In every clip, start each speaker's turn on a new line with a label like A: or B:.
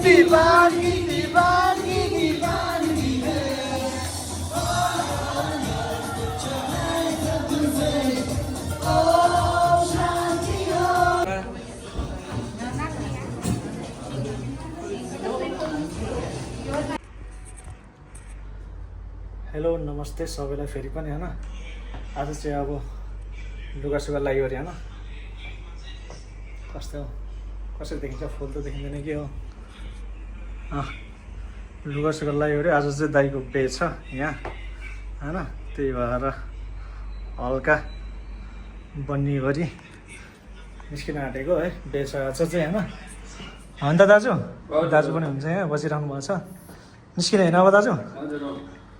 A: दीवानी दीवानी दीवानी है हेलो नमस्ते सबैलाई फेरि पनि हैन आज चाहिँ अब लुगा सुगा लाग्यो अरे हैन कस्तो कसरी देखिन्छ फुल त देखिँदैन के हो लुगा सुगा लाग्यो अरे आज चाहिँ दाइको बे छ यहाँ हैन त्यही भएर हल्का बन्नी गरी निस्किन आँटेको है बे छ आज चाहिँ हैन अन्त दाजु दाजु पनि हुन्छ यहाँ बसिरहनु भएको छ निस्किने होइन अब दाजु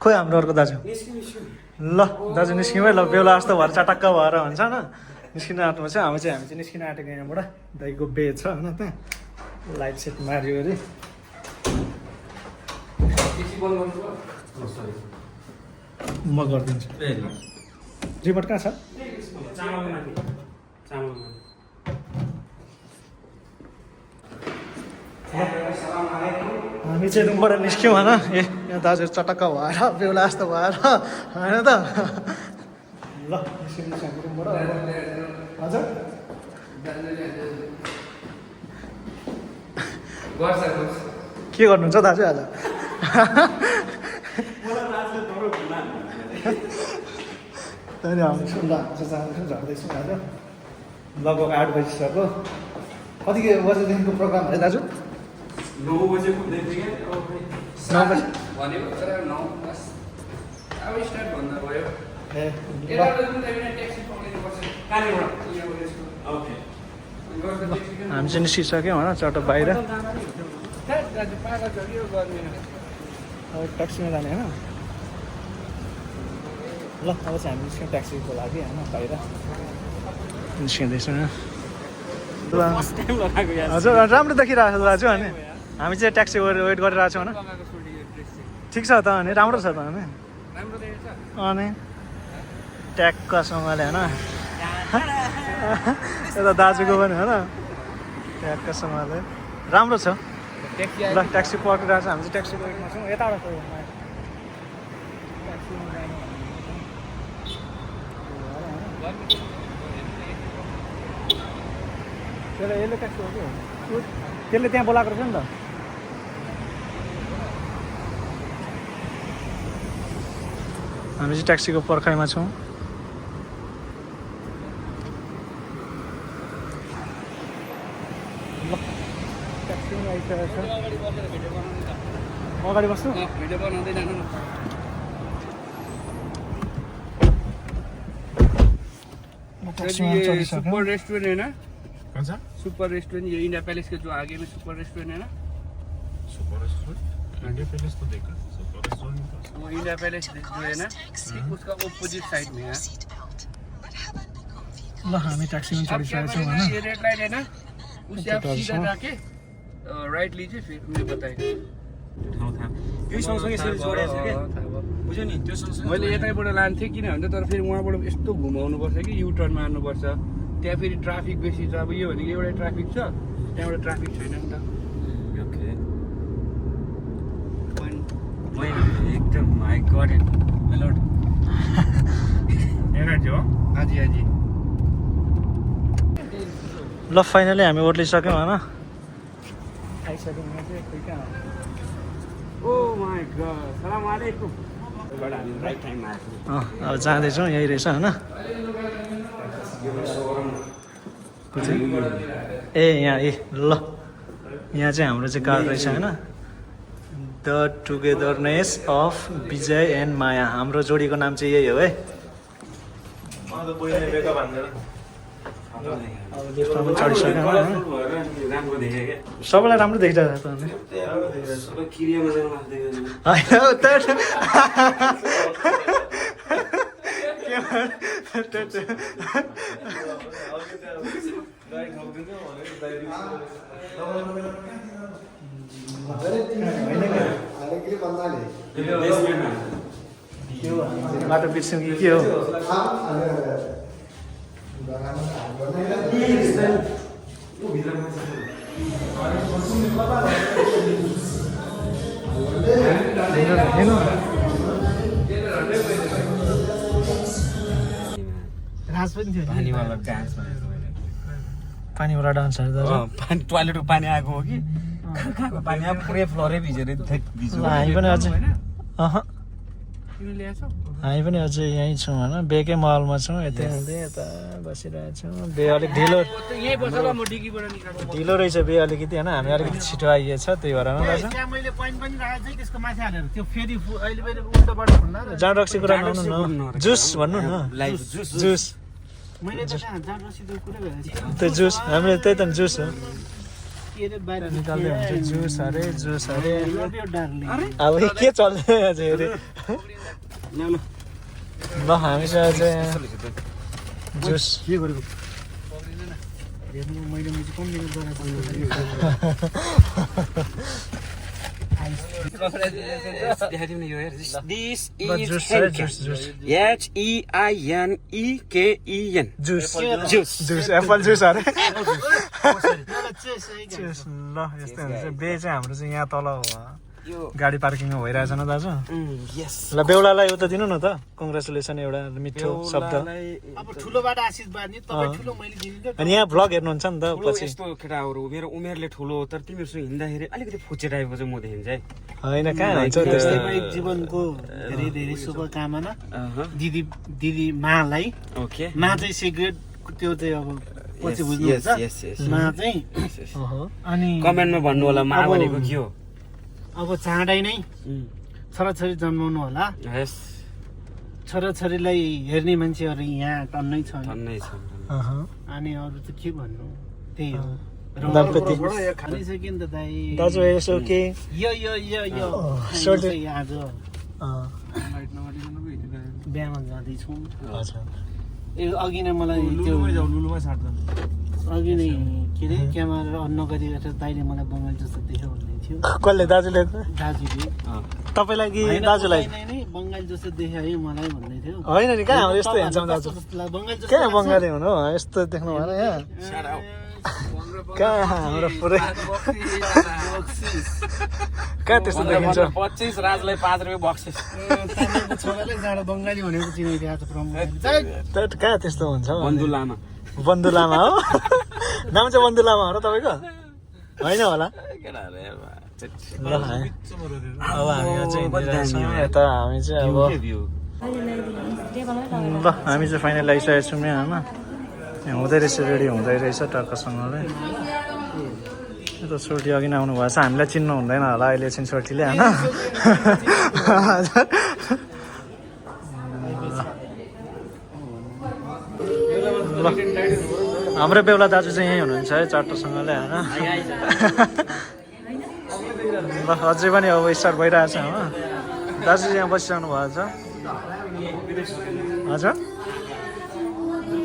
A: खोइ हाम्रो अर्को दाजु ल दाजु निस्क्यौँ है ल बेहुला जस्तो भएर चटक्क भएर हुन्छ न निस्किन आँट्नु छ हामी चाहिँ निस्किन आँटेको यहाँबाट दाइको बे छ होइन त लाइट सेट मार्यो अरे म गरिदिन्छु रिमोट कहाँ छ हामी चाहिँ रुमबाट निस्क्यौँ होइन ए यहाँ दाजुहरू चटक्क भएर बेहुला जस्तो भएर होइन त ल निस्किन्छ रुमबाट हजुर के गर्नुहुन्छ दाजु आज त्यहाँनिर आउँदैछु ल जाँदैछु झर्दैछु आज लगभग 8 बजिसक्यो कति बजेदेखिको प्रोग्राम है दाजु
B: 9 बजे पुग्दैथ्यो क्या
A: 9 बजे
B: भनेको तर 9 बस अब स्टार्ट भन्दा भयो
A: ए
B: यता पनि ट्याक्सी पक्रिनु पर्छ कालीबाट ओके
A: हामी चाहिँ निस्किसक्यौँ होइन चट्ट बाहिर अब ट्याक्सीमा जाने होइन ल अब चाहिँ हामी निस्क्यौँ ट्याक्सीको लागि होइन बाहिर निस्किँदैछौँ हजुर राम्रो देखिरहेको छ दाजु अनि हामी चाहिँ ट्याक्सी वेट गरिरहेको छौँ होइन ठिक छ त अनि राम्रो छ त अनि अनि ट्याक्कसँगले होइन यता दाजुको पनि होइन ट्याक्कसँगले राम्रो छ ल ट्याक्सी पक्रिरहेको छ हामी चाहिँ ट्याक्सीको वेटमा छौँ यताबाट यसले ट्याक्सी हो कि त्यसले त्यहाँ बोलाएको रहेछ नि त हामी चाहिँ ट्याक्सीको पर्खाइमा छौँ ल ट्याक्सीमा आइसकेको छ अगाडि बस्छु
B: भिडियो बनाउँदै जानु न सुपर रेस्टोरेंट है ना
C: कौन सा
B: सुपर रेस्टोरेंट ये इंडिया पैलेस के जो आगे में सुपर रेस्टोरेंट है ना
C: सुपर रेस्टोरेंट इंडिया पैलेस तो देखा सुपर रेस्टोरेंट
B: वो इंडिया पैलेस जो है ना उसका अपोजिट साइड में है
A: ल हामी ट्याक्सीमा चढिसकेको छौँ होइन
B: ये रेड लाइट है ना उससे आप सीधा जाके राइट लीजिए फिर मैं बताएगा
C: यही सँगसँगै सिरिज जोडेको छ के बुझ्यो नि त्यो सँगसँगै
B: मैले यतैबाट लान्थेँ किन भन्दा तर फेरि उहाँबाट यस्तो घुमाउनुपर्छ कि यु टर्न मार्नुपर्छ त्यहाँ फेरि ट्राफिक बेसी छ अब यो भनेको एउटै ट्राफिक छ त्यहाँबाट ट्राफिक छैन नि त
C: ओके एकदम I got it my Lord हेर जो
B: हाजी हाजी
A: ल फाइनली हामी ओर्लिसक्यौँ होइन आइसक्यौँ यहाँ चाहिँ खोइ कहाँ
B: ओ माय गॉड सलाम अलैकुम बाट हामी राइट टाइममा आएको
A: अब जाँदैछौँ यही रहेछ होइन ए यहाँ ए ल यहाँ चाहिँ हाम्रो चाहिँ कार रहेछ होइन the togetherness of Vijay and Maya हाम्रो जोडीको नाम चाहिँ यही हो है अब लिफ्टमा पनि चढिसक्यो होइन सबैलाई राम्रो देखिरहेको छ बाटो बिर्स्यौँ कि के हो
D: घाँस पनि थियो नि।
C: पानीवाला डान्स भनेको
A: पानीवाला डान्सहरू दाजु
C: पानी टोयलेटको पानी आएको हो कि कहाँको पानी आएको पुरै फ्लोरै भिजेर भिज्यो
A: ल हामी पनि अझै
B: किन ल्याएछौ
A: हामी पनि अझै यहीँ छौँ होइन बेकै महलमा छौँ यतै हुँदै यता बसिरहेछौँ बे अलिक ढिलो
B: यहीँ बस ल म डिकीबाट निकाल्छु
A: ढिलो रहेछ बे अलिकति होइन हामी अलिकति छिटो आइएछ त्यही भएर होइन दाजु
D: त्यहाँ मैले पोइन्ट पनि राखेको थिएँ त्यसको माथि हालेर त्यो फेरि अहिले फेरि उल्टोबाट भन्दा
A: जाँड रक्सी कुरा नहुनु न जुस भन्नु न
C: लाइभ जुस
A: जुस
D: मैले त कहाँ जाँड रसिदको कुरै गरेको थिएँ
A: त्यो जुस हामीले त्यही त जुस हो
D: के अरे बाहिर
A: निकाल्दै हुन्छ जुस अरे
D: लभ यु डार्लिङ
A: अब के चल्दै अझै अरे
C: ल्याउ ल
A: ल हामी चाहिँ अझै जुस
D: के गरेको हेर्नु मैले मुझे कम दिन
C: देखाइदिउँ न यो हेर दिस
A: ल
C: इज
A: जुस है juice juice
C: HEINEKEN
A: juice
C: juice
A: juice Apple juice अरे
D: चाहिँ
A: जुस ल यस्तै हुन्छ बे चाहिँ हाम्रो चाहिँ यहाँ तल हो
C: यो
A: गाडी पार्किङमा भइरहेछ न दाजु
C: यस
A: ल बेहुलालाई उता दिनु न त कङ्ग्रेचुलेसन एउटा मिठो शब्द
D: अब ठुलोबाट आशीर्वाद नि तपाईँ ठुलो मैले दिनु
A: अनि यहाँ भ्लग हेर्नुहुन्छ नि त पछि
C: यस्तो केटाहरू मेरो उमेरले ठुलो हो तर तिमीहरूसँग हिँड्दाखेरि अलिकति फुचे टाइपको चाहिँ म देखिन्छ है
A: होइन कहाँ हुन्छ त्यस्तो
D: वैवाहिक जीवनको धेरै धेरै शुभकामना दिदी मालाई
C: ओके
D: मा चाहिँ सिक्रेट त्यो चाहिँ अब पछि बुझ्नुहुन्छ मा चाहिँ अनि
C: कमेन्टमा भन्नु होला मा भनेको के हो
D: अब चाँडै नै छोराछोरी जन्माउनु होला
C: यस
D: छोराछोरीलाई हेर्ने मान्छेहरू यहाँ टन्नै छन्
C: भन्नै छ
D: अनि अरू त के भन्नु त्यही हो
A: दम्पति
D: खाइसक्यो नि त दाइ
A: दाजु यसो के
D: यो
A: सोल्टी
D: आज बिहामा जाँदैछौँ
A: हजुर
D: ए अघि नै मलाई त्यो अघि नै के अरे क्यामेरा अन नगरिरहेर दाइले मलाई बङ्गाल जस्तो देख्यो भन्दै थियो
A: कसले दाजुले
D: दाजुले
A: तपाईँलाई कि दाजुलाई
D: नै बङ्गाल जस्तो देख्यो है मलाई भन्दै थियो
A: होइन नि कहाँ हाम्रो यस्तो हेर्छौँ दाजु
D: बङ्गाल जस्तो
A: कहाँ बङ्गाली हुनु यस्तो देख्नु भएन यहाँ कहाँ हाम्रो पुरै कहाँ त्यस्तो देखिन्छ
C: 25 राजलाई 5 रुपियाँ बक्सिस
D: तामाङको छोराले जाँडा बङ्गाली भनेको चिनाइदिएको छ
A: कहाँ त्यस्तो हुन्छ
C: बन्धु लामा
A: बन्धु लामा हो नाम चाहिँ बन्धु लामा हो र तपाईँको होइन होला ल अब हामी चाहिँ यता हामी चाहिँ अब ल हामी चाहिँ फाइनल आइसकेको छौँ यहाँ होइन यहाँ हुँदै रहेछ रेडी हुँदै रहेछ टक्कसँगले त छोटी अघि नै आउनु भएको छ हामीलाई चिन्नु हुँदैन होला अहिले एकछिन छोटीले होइन ल हाम्रो बेहुला दाजु चाहिँ यहीँ हुनुहुन्छ है चट्टोसँगले होइन ल अझै पनि अब स्टार्ट भइरहेछ हो दाजु चाहिँ यहाँ बसिरहनु भएको छ हजुर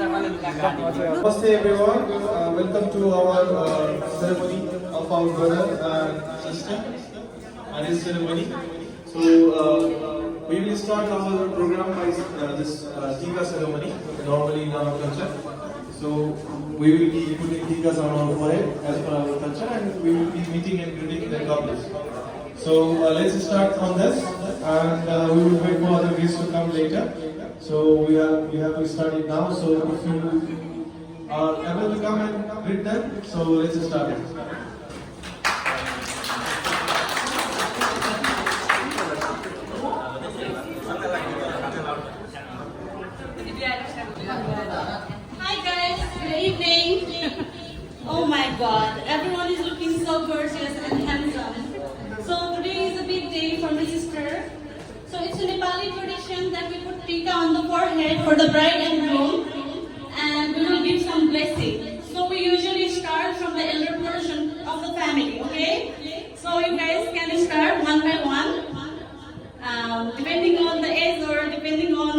E: Namaste everyone, welcome to our ceremony of our brother and sister marriage ceremony. So we will start our program by this Tika ceremony, normally in our culture. So we will be putting tikas on our forehead as per our culture and we will be meeting and greeting the couples. So let's start from this and we will wait for other guests to come later. So we have to start it now. So if you are able to come and greet them, so let's start it.
F: Hi guys, good evening. Oh my God, everyone is looking so gorgeous and handsome. So today is a big day for my sister. So it's a Nepali tradition that we put tika on the forehead for the bride and groom, and we will give some blessing. So we usually start from the elder portion of the family, okay? So you guys can start one by one, depending on the age or depending on,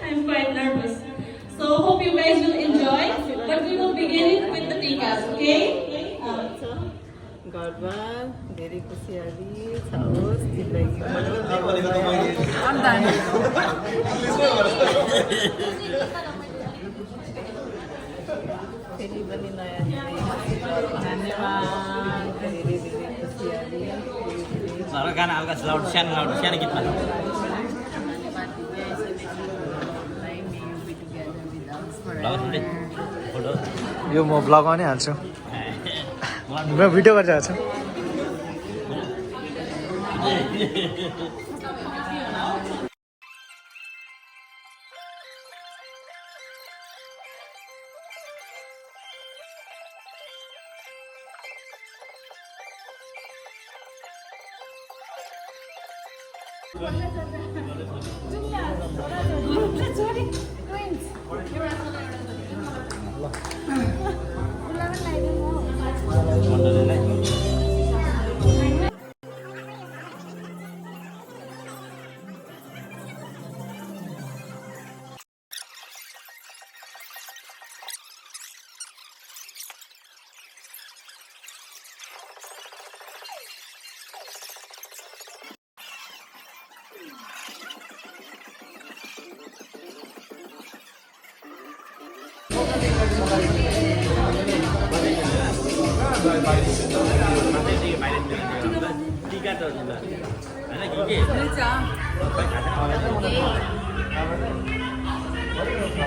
F: I'm quite nervous. So hope you guys will enjoy, but we will begin it with the tikas, okay?
G: घरमा धेरै खुसियाली छाओस् जिन्दगी फेरि पनि नयाँ धन्यवाद धेरै धेरै खुसियाली
C: गाना हल्का सानो गीतमा
A: यो म ब्लगमा नै हाल्छु म भिडियो गरिरहेको छु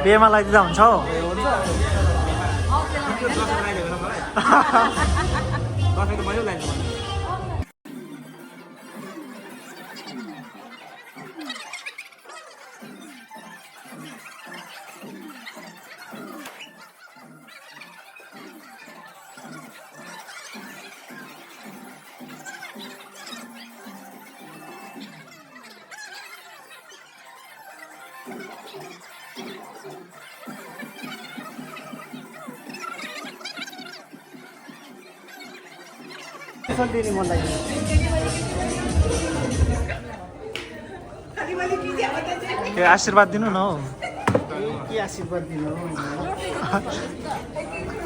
A: पेमा लगाइदिँदा हुन्छ हौ दिने मन लाग्यो के आशीर्वाद दिनु न हौ
D: के आशीर्वाद दिनु हो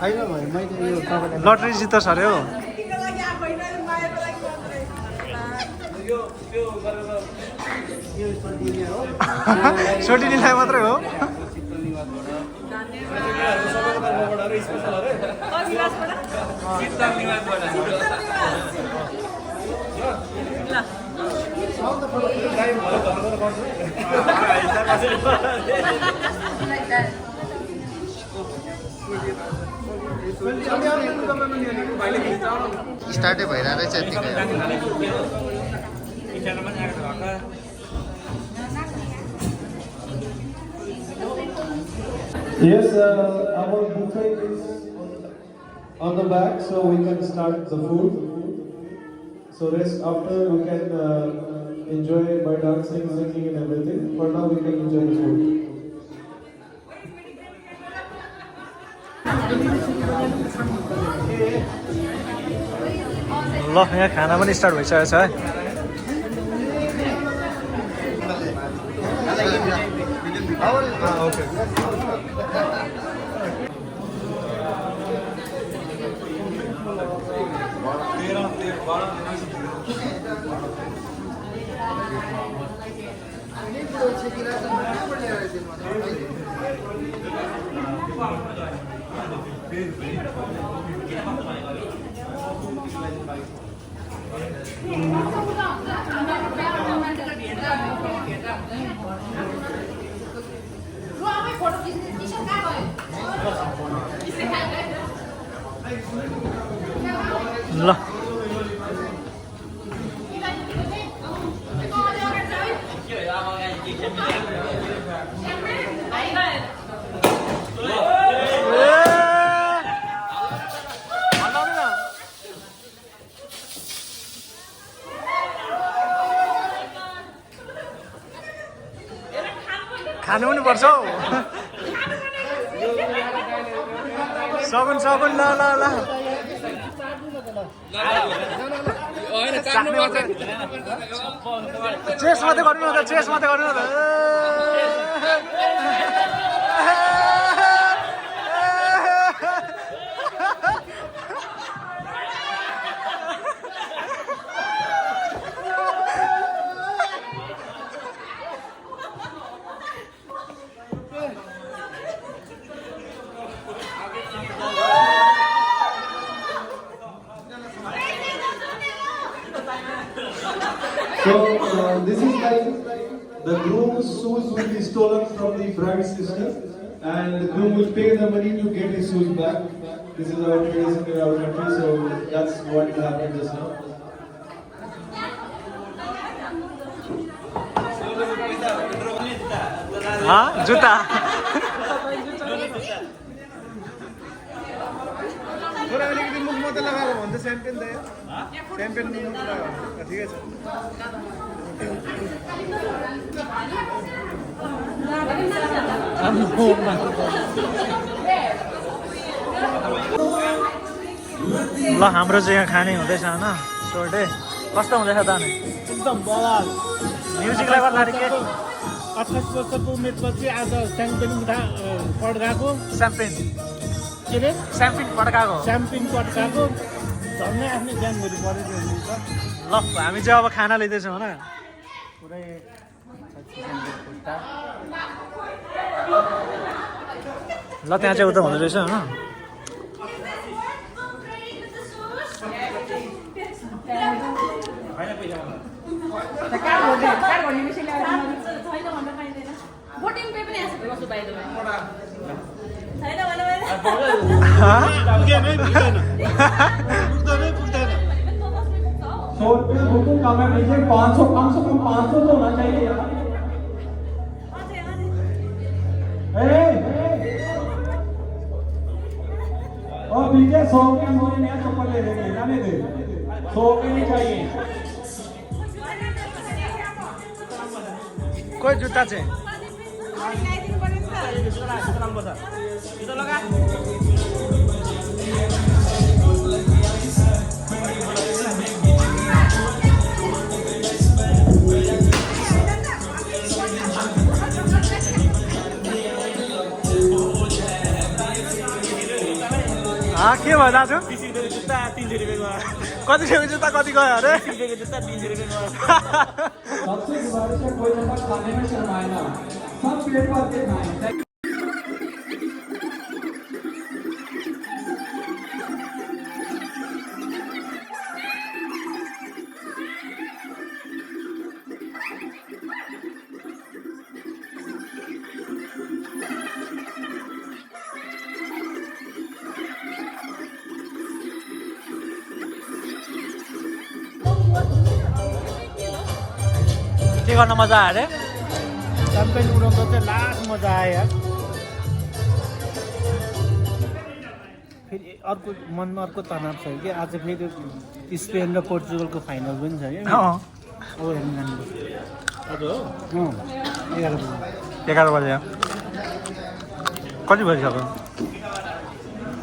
D: होइन भाइ मैले यो तपाईँलाई
A: लटरी जित्छ अरे हो सोटिनीलाई मात्रै हो
H: स्टार्टै भइरहेको रहेछ यतिकै
E: Yes, our buffet is on the back, so we can start the food. So rest after we can enjoy by dancing, singing and everything. For now we can enjoy the food.
A: ल यहाँ खाना पनि start भइसकेको छ है ल खानु पनि पर्छ हौ सगुन सगुन ल ल ल चेस मात्रै गर्नु न त चेस मात्रै गर्नु न त
E: So this is like the groom's shoes will be stolen from the bride's sister, and the groom will pay the money to get his shoes back. This is our tradition in our country, so that's what will happen just now.
A: जुत्ता
C: थोड़ा अलिकति मुख मात्रै लगाएको भन्छ स्याम्पेन त यो स्याम्पेन मुख लगाएको ठिकै छ
A: ल हाम्रो चाहिँ यहाँ खाने हुँदैछ होइन सोर्टे कस्तो हुँदैछ त अनि
D: एकदम बवाल
A: म्युजिकलाई गर्दाखेरि के
D: 28 वर्षको उमेरपछि आज स्याम्पेन पड्काएको
A: स्याम्पेन
D: के अरे
A: स्याम्पिन पड्काएको
D: स्याम्पेन पड्काएको झन्डै आफ्नै ज्यानभरि परेको हुन्छ
A: ल हामी चाहिँ अब खाना लिँदैछौँ होइन
D: पुरै
A: ल त्यहाँ चाहिँ उता हुँदो रहेछ होइन
F: भोटिङ पे पनि आएको छ बाइ द वे छैन
E: ₹100 बुकिंग कम है भैया 500 कम से कम 500 तो होना चाहिए यार और भैया 100 के मोरे नया चप्पल ले लेंगे जाने दे 100 के नहीं चाहिए
A: कोही जुत्ता चाहिँ के भयो दाजु
D: जुत्ता 300 रुपियाँमा
A: कति रुपियाँ जुत्ता कति गयो अरे
D: 30 रुपियाँको जुत्ता 300 रुपियाँमा
E: सबसे गुजारिश है कोई जगह खाने में शर्माए ना सब प्लेट पर के खाएं
A: के गर्न मजा आयो अरे
D: स्याम्पेन उडाउँदा चाहिँ लास्ट मजा आयो फेरि अर्को मनमा अर्को तनाव छ कि आज फेरि स्पेन र पोर्चुगलको फाइनल पनि छ कि अब हेर्नु जानुपर्छ आज हो
A: 11 बजे कति बजिसक्यो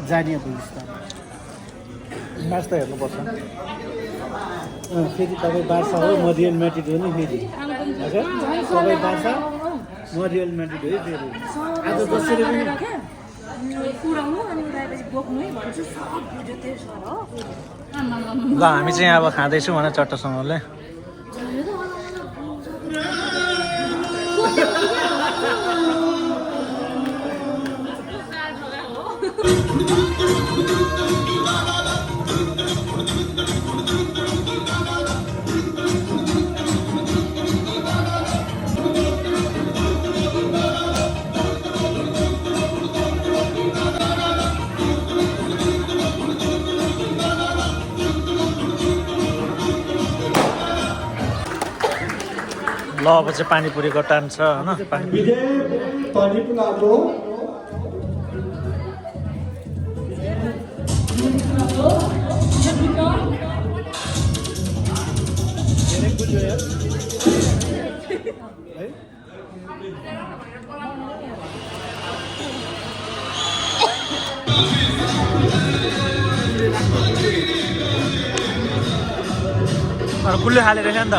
D: जाने अब बिस्तारै
A: म्याच त हेर्नुपर्छ
D: फेरि तपाईँ बार्सा हो म रियल म्याड्रिड हो नि फेरि हजुर तपाईँ बार्सा म रियल म्याड्रिड हो फेरि आज जसरी पनि
A: ल हामी चाहिँ अब खाँदैछौँ भने चट्टसँगले ल अब चाहिँ पानीपुरीको टाइम छ होइन
E: विजय पानी पिला दो
A: गुल्ली खाले रहेछ नि त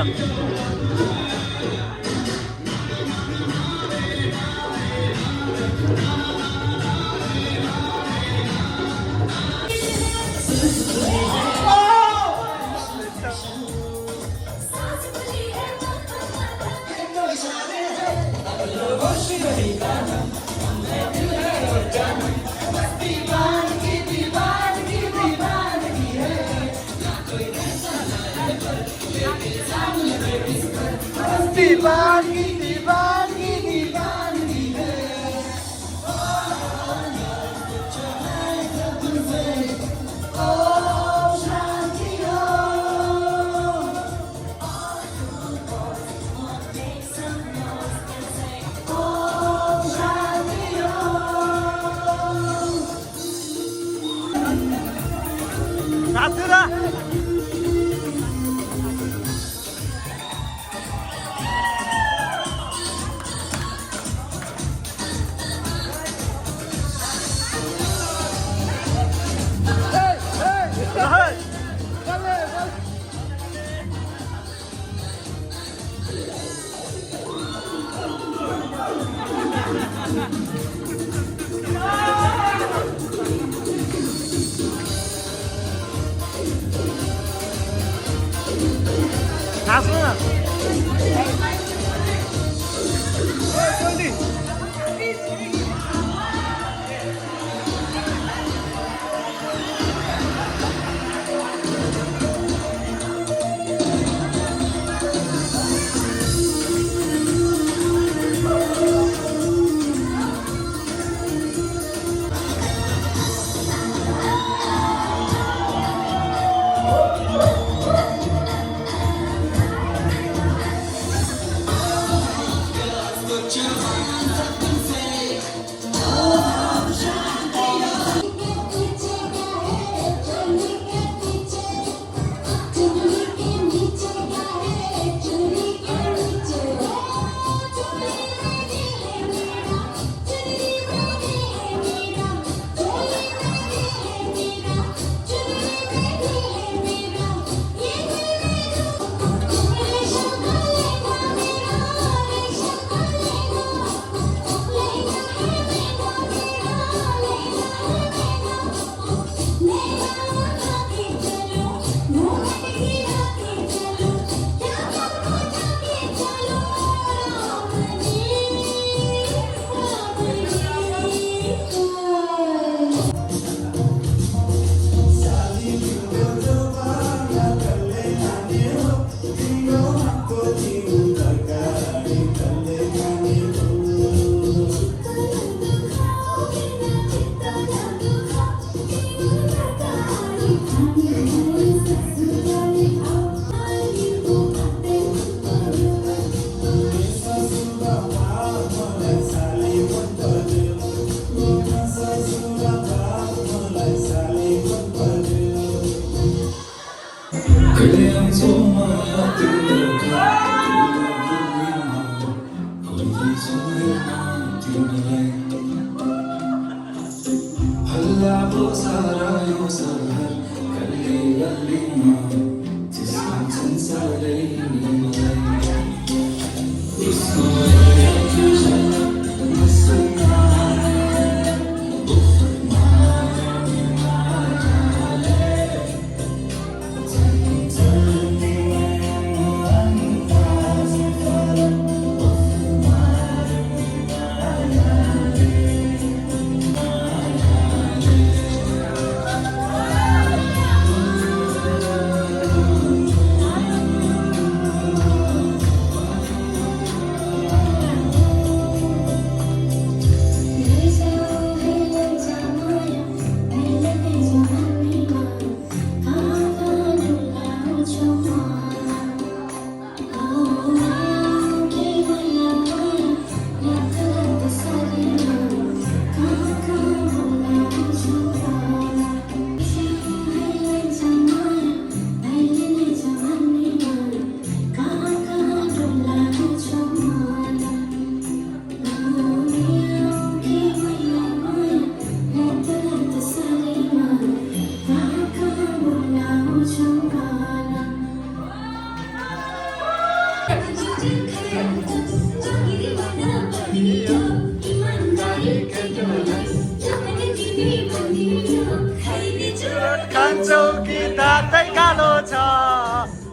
A: खान्छौ कि दाँतै कालो छ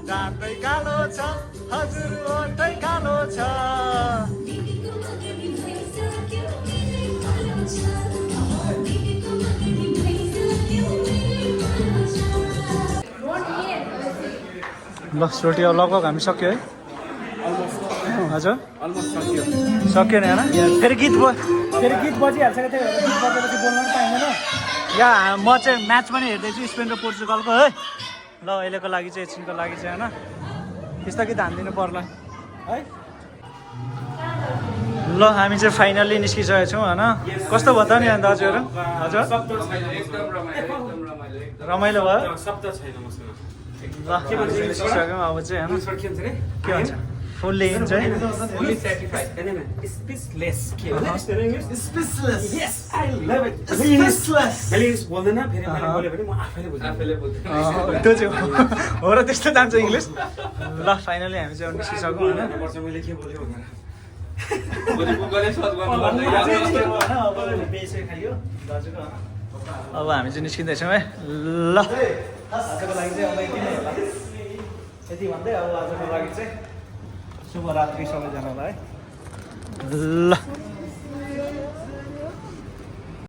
A: दाँतै कालो छ हजुर ओठै कालो छ ल रोटी अब लगभग हामी सक्यो है हजुर सक्यो नि होइन फेरि गीत बजिहाल्छ क्या त्यही भएर गीत बजेपछि बोल्न पनि पाइँदैन या म चाहिँ म्याच पनि हेर्दैछु स्पेन र पोर्चुगलको है ल अहिलेको लागि चाहिँ एकछिनको लागि चाहिँ होइन त्यस्तो गीत हानिदिनु पर्ला है ल हामी चाहिँ फाइनल्ली निस्किसकेको छौँ होइन कस्तो भयो त नि दाजुहरू हजुर रमाइलो भयो ल निस्किसक्यौँ अब चाहिँ होइन के भन्छ फुल्ली इन्जोय त्यो चाहिँ हो र त्यस्तो जान्छ इङ्ग्लिस ल फाइनली हामी चाहिँ निस्किसक्यौँ होइन अब हामी चाहिँ निस्किँदैछौँ है ल आजको लागि चाहिँ अब यति नै होला यति भन्दै अब आजको लागि चाहिँ शुभरात्रि सबैजनालाई है ल